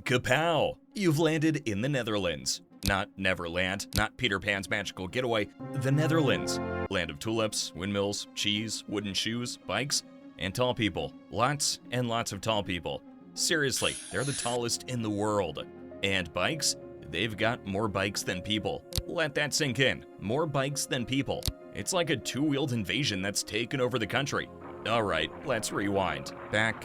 Kapow! You've landed in the Netherlands. Not Neverland, not Peter Pan's magical getaway, the Netherlands. Land of tulips, windmills, cheese, wooden shoes, bikes, and tall people. Lots and lots of tall people. Seriously, they're the tallest in the world. And bikes? They've got more bikes than people. Let that sink in. More bikes than people. It's like a two-wheeled invasion that's taken over the country. Alright, let's rewind. Back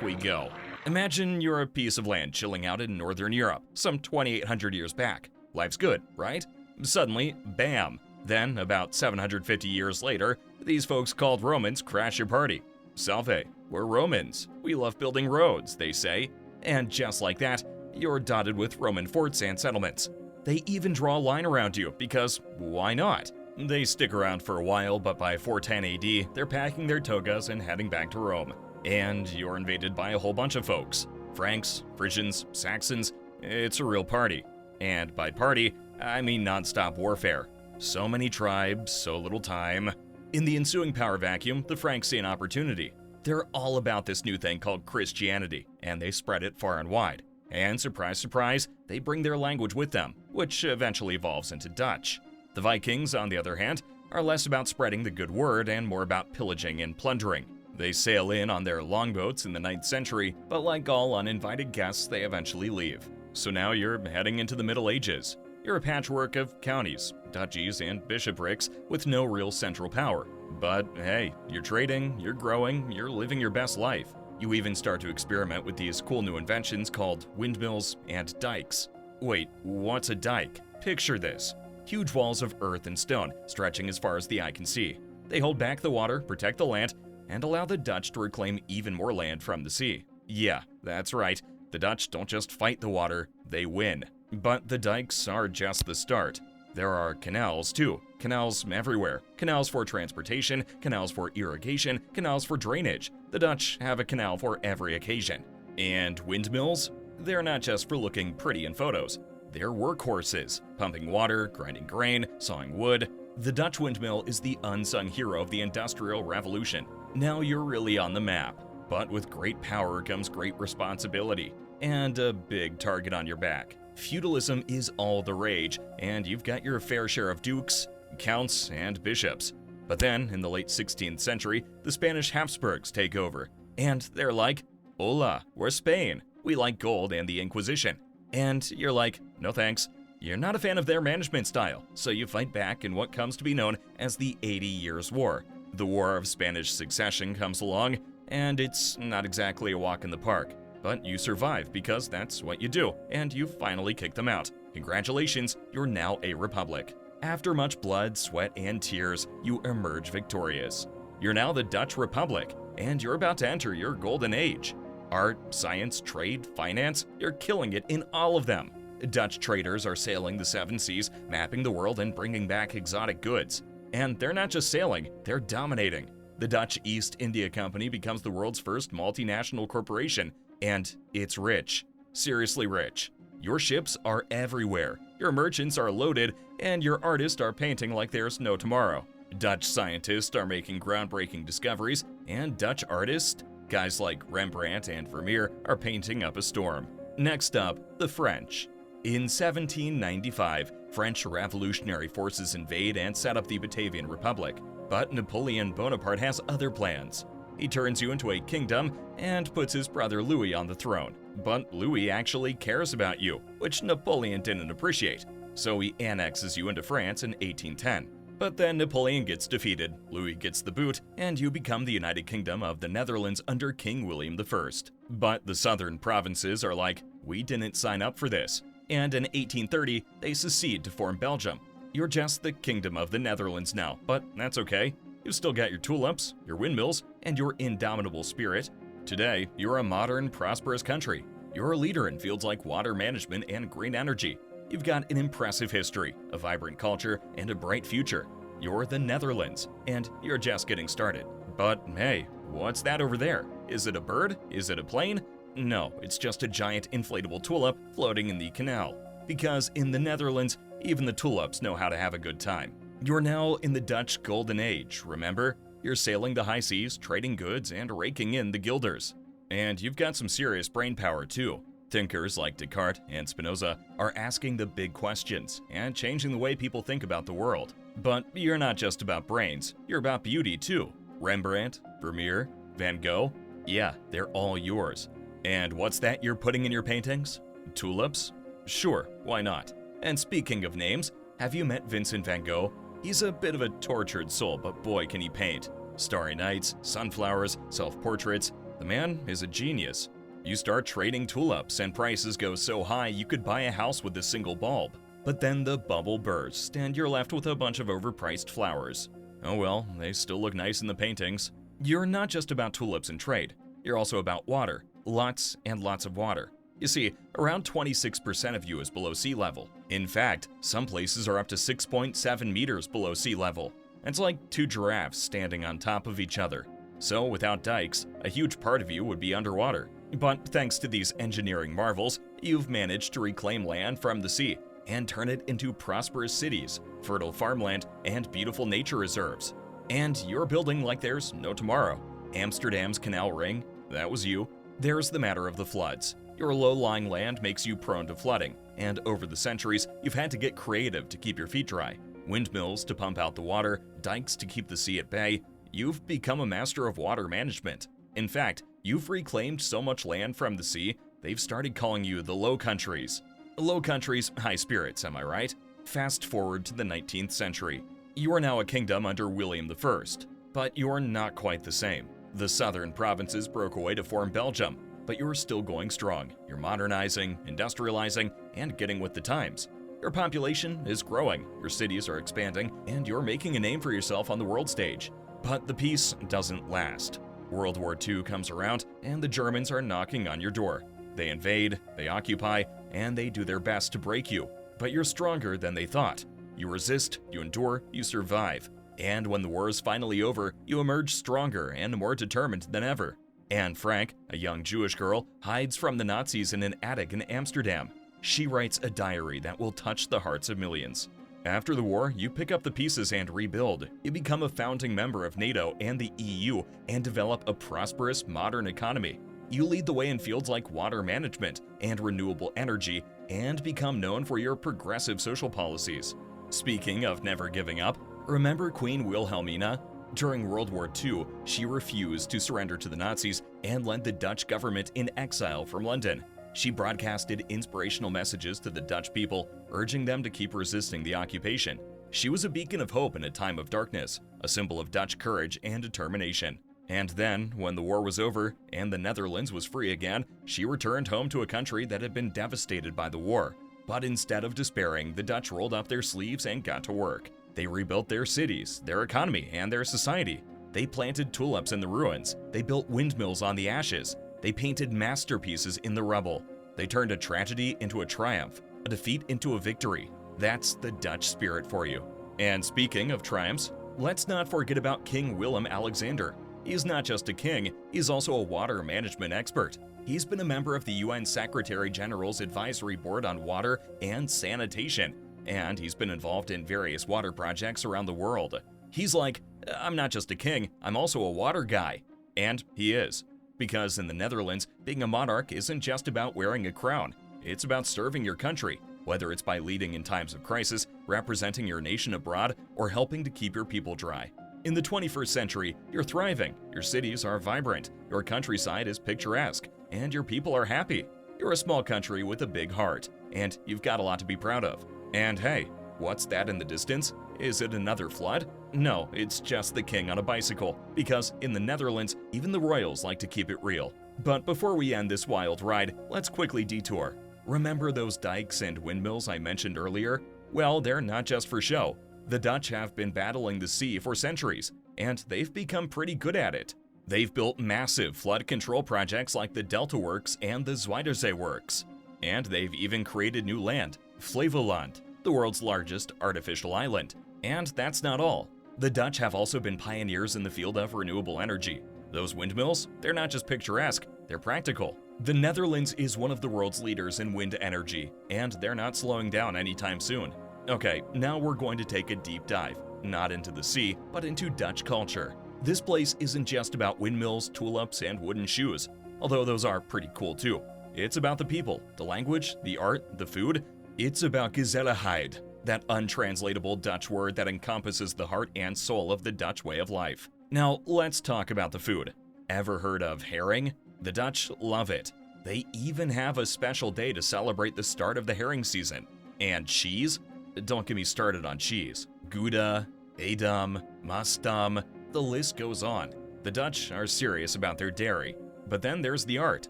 we go. Imagine you're a piece of land chilling out in Northern Europe, some 2,800 years back. Life's good, right? Suddenly, bam! Then, about 750 years later, these folks called Romans crash your party. Salve, we're Romans. We love building roads, they say. And just like that, you're dotted with Roman forts and settlements. They even draw a line around you, because why not? They stick around for a while, but by 410 AD, they're packing their togas and heading back to Rome. And you're invaded by a whole bunch of folks. Franks, Frisians, Saxons, it's a real party. And by party, I mean non-stop warfare. So many tribes, so little time. In the ensuing power vacuum, the Franks see an opportunity. They're all about this new thing called Christianity, and they spread it far and wide. And surprise, surprise, they bring their language with them, which eventually evolves into Dutch. The Vikings, on the other hand, are less about spreading the good word and more about pillaging and plundering. They sail in on their longboats in the 9th century, but like all uninvited guests, they eventually leave. So now you're heading into the Middle Ages. You're a patchwork of counties, duchies, and bishoprics with no real central power. But hey, you're trading, you're growing, you're living your best life. You even start to experiment with these cool new inventions called windmills and dikes. Wait, what's a dike? Picture this. Huge walls of earth and stone, stretching as far as the eye can see. They hold back the water, protect the land, and allow the Dutch to reclaim even more land from the sea. Yeah, that's right. The Dutch don't just fight the water, they win. But the dikes are just the start. There are canals too. Canals everywhere. Canals for transportation, canals for irrigation, canals for drainage. The Dutch have a canal for every occasion. And windmills? They're not just for looking pretty in photos. They're workhorses, pumping water, grinding grain, sawing wood. The Dutch windmill is the unsung hero of the Industrial Revolution. Now you're really on the map. But with great power comes great responsibility, and a big target on your back. Feudalism is all the rage, and you've got your fair share of dukes, counts, and bishops. But then, in the late 16th century, the Spanish Habsburgs take over. And they're like, hola, we're Spain. We like gold and the Inquisition. And you're like, no thanks. You're not a fan of their management style, so you fight back in what comes to be known as the 80 Years' War. The War of Spanish Succession comes along, and it's not exactly a walk in the park. But you survive because that's what you do, and you finally kick them out. Congratulations, you're now a republic. After much blood, sweat, and tears, you emerge victorious. You're now the Dutch Republic, and you're about to enter your golden age. Art, science, trade, finance, you're killing it in all of them. Dutch traders are sailing the 7 seas, mapping the world and bringing back exotic goods. And they're not just sailing, they're dominating. The Dutch East India Company becomes the world's first multinational corporation, and it's rich. Seriously rich. Your ships are everywhere, your merchants are loaded, and your artists are painting like there's no tomorrow. Dutch scientists are making groundbreaking discoveries, and Dutch artists, guys like Rembrandt and Vermeer, are painting up a storm. Next up, the French. In 1795, French revolutionary forces invade and set up the Batavian Republic. But Napoleon Bonaparte has other plans. He turns you into a kingdom and puts his brother Louis on the throne. But Louis actually cares about you, which Napoleon didn't appreciate. So he annexes you into France in 1810. But then Napoleon gets defeated, Louis gets the boot, and you become the United Kingdom of the Netherlands under King William I. But the southern provinces are like, we didn't sign up for this. And in 1830, they secede to form Belgium. You're just the Kingdom of the Netherlands now, but that's okay. You've still got your tulips, your windmills, and your indomitable spirit. Today, you're a modern, prosperous country. You're a leader in fields like water management and green energy. You've got an impressive history, a vibrant culture, and a bright future. You're the Netherlands, and you're just getting started. But hey, what's that over there? Is it a bird? Is it a plane? No, it's just a giant inflatable tulip floating in the canal. Because in the Netherlands, even the tulips know how to have a good time. You're now in the Dutch Golden Age, remember? You're sailing the high seas, trading goods, and raking in the guilders. And you've got some serious brain power too. Thinkers like Descartes and Spinoza are asking the big questions and changing the way people think about the world. But you're not just about brains, you're about beauty too. Rembrandt, Vermeer, Van Gogh, yeah, they're all yours. And what's that you're putting in your paintings? Tulips? Sure, why not? And speaking of names, have you met Vincent van Gogh? He's a bit of a tortured soul, but boy can he paint. Starry nights, sunflowers, self-portraits. The man is a genius. You start trading tulips and prices go so high you could buy a house with a single bulb. But then the bubble bursts and you're left with a bunch of overpriced flowers. Oh well, they still look nice in the paintings. You're not just about tulips and trade. You're also about water. Lots and lots of water. You see, around 26% of you is below sea level. In fact, some places are up to 6.7 meters below sea level. It's like two giraffes standing on top of each other. So without dikes, a huge part of you would be underwater. But thanks to these engineering marvels, you've managed to reclaim land from the sea and turn it into prosperous cities, fertile farmland, and beautiful nature reserves. And you're building like there's no tomorrow. Amsterdam's canal ring, that was you. There's the matter of the floods. Your low-lying land makes you prone to flooding, and over the centuries, you've had to get creative to keep your feet dry. Windmills to pump out the water, dikes to keep the sea at bay. You've become a master of water management. In fact, you've reclaimed so much land from the sea, they've started calling you the Low Countries. Low Countries, high spirits, am I right? Fast forward to the 19th century. You are now a kingdom under William I, but you're not quite the same. The southern provinces broke away to form Belgium, but you're still going strong. You're modernizing, industrializing, and getting with the times. Your population is growing, your cities are expanding, and you're making a name for yourself on the world stage. But the peace doesn't last. World War II comes around, and the Germans are knocking on your door. They invade, they occupy, and they do their best to break you. But you're stronger than they thought. You resist, you endure, you survive. And when the war is finally over, you emerge stronger and more determined than ever. Anne Frank, a young Jewish girl, hides from the Nazis in an attic in Amsterdam. She writes a diary that will touch the hearts of millions. After the war, you pick up the pieces and rebuild. You become a founding member of NATO and the EU and develop a prosperous, modern economy. You lead the way in fields like water management and renewable energy and become known for your progressive social policies. Speaking of never giving up, remember Queen Wilhelmina? During World War II, she refused to surrender to the Nazis and led the Dutch government in exile from London. She broadcasted inspirational messages to the Dutch people, urging them to keep resisting the occupation. She was a beacon of hope in a time of darkness, a symbol of Dutch courage and determination. And then, when the war was over and the Netherlands was free again, she returned home to a country that had been devastated by the war. But instead of despairing, the Dutch rolled up their sleeves and got to work. They rebuilt their cities, their economy, and their society. They planted tulips in the ruins. They built windmills on the ashes. They painted masterpieces in the rubble. They turned a tragedy into a triumph, a defeat into a victory. That's the Dutch spirit for you. And speaking of triumphs, let's not forget about King Willem-Alexander. He's not just a king, he's also a water management expert. He's been a member of the UN Secretary General's Advisory Board on Water and Sanitation, and he's been involved in various water projects around the world. He's like, I'm not just a king, I'm also a water guy. And he is. Because in the Netherlands, being a monarch isn't just about wearing a crown. It's about serving your country, whether it's by leading in times of crisis, representing your nation abroad, or helping to keep your people dry. In the 21st century, you're thriving, your cities are vibrant, your countryside is picturesque, and your people are happy. You're a small country with a big heart, and you've got a lot to be proud of. And hey, what's that in the distance? Is it another flood? No, it's just the king on a bicycle, because in the Netherlands, even the royals like to keep it real. But before we end this wild ride, let's quickly detour. Remember those dikes and windmills I mentioned earlier? Well, they're not just for show. The Dutch have been battling the sea for centuries, and they've become pretty good at it. They've built massive flood control projects like the Delta Works and the Zuiderzee Works. And they've even created new land, Flevoland, the world's largest artificial island. And that's not all. The Dutch have also been pioneers in the field of renewable energy. Those windmills, they're not just picturesque, they're practical. The Netherlands is one of the world's leaders in wind energy, and they're not slowing down anytime soon. Okay, now we're going to take a deep dive, not into the sea, but into Dutch culture. This place isn't just about windmills, tulips, and wooden shoes, although those are pretty cool too. It's about the people, the language, the art, the food. It's about gezelligheid, that untranslatable Dutch word that encompasses the heart and soul of the Dutch way of life. Now, let's talk about the food. Ever heard of herring? The Dutch love it. They even have a special day to celebrate the start of the herring season. And cheese? Don't get me started on cheese. Gouda, Edam, Mastam, the list goes on. The Dutch are serious about their dairy. But then there's the art.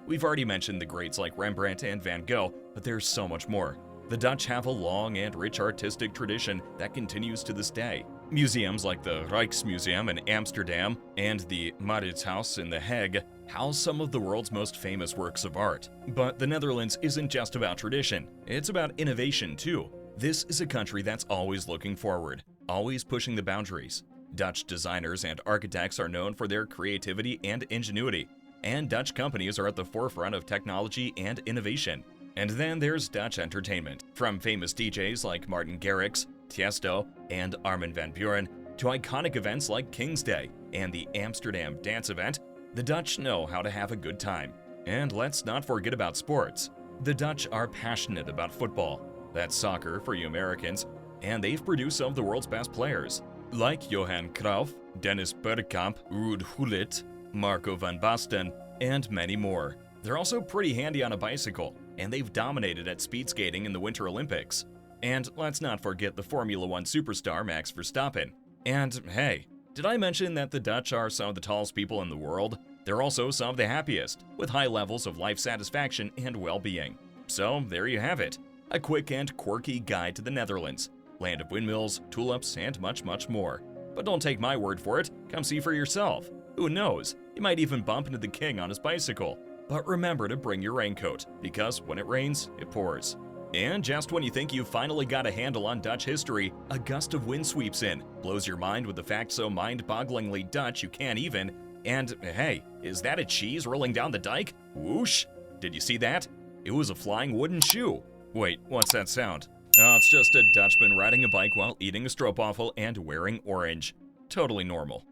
We've already mentioned the greats like Rembrandt and Van Gogh, but there's so much more. The Dutch have a long and rich artistic tradition that continues to this day. Museums like the Rijksmuseum in Amsterdam and the Mauritshuis in The Hague house some of the world's most famous works of art. But the Netherlands isn't just about tradition, it's about innovation too. This is a country that's always looking forward, always pushing the boundaries. Dutch designers and architects are known for their creativity and ingenuity, and Dutch companies are at the forefront of technology and innovation. And then there's Dutch entertainment, from famous DJs like Martin Garrix, Tiesto, and Armin van Buuren, to iconic events like King's Day and the Amsterdam Dance Event. The Dutch know how to have a good time. And let's not forget about sports. The Dutch are passionate about football. That's soccer for you Americans, and they've produced some of the world's best players, like Johan Cruyff, Dennis Bergkamp, Ruud Gullit, Marco van Basten, and many more. They're also pretty handy on a bicycle, and they've dominated at speed skating in the Winter Olympics. And let's not forget the Formula One superstar Max Verstappen. And hey, did I mention that the Dutch are some of the tallest people in the world? They're also some of the happiest, with high levels of life satisfaction and well-being. So there you have it, a quick and quirky guide to the Netherlands, land of windmills, tulips, and much, much more. But don't take my word for it, come see for yourself. Who knows, you might even bump into the king on his bicycle. But remember to bring your raincoat, because when it rains, it pours. And just when you think you've finally got a handle on Dutch history, a gust of wind sweeps in, blows your mind with the fact so mind-bogglingly Dutch you can't even. And hey, is that a cheese rolling down the dike? Whoosh! Did you see that? It was a flying wooden shoe. Wait, what's that sound? Oh, it's just a Dutchman riding a bike while eating a stroopwafel and wearing orange. Totally normal.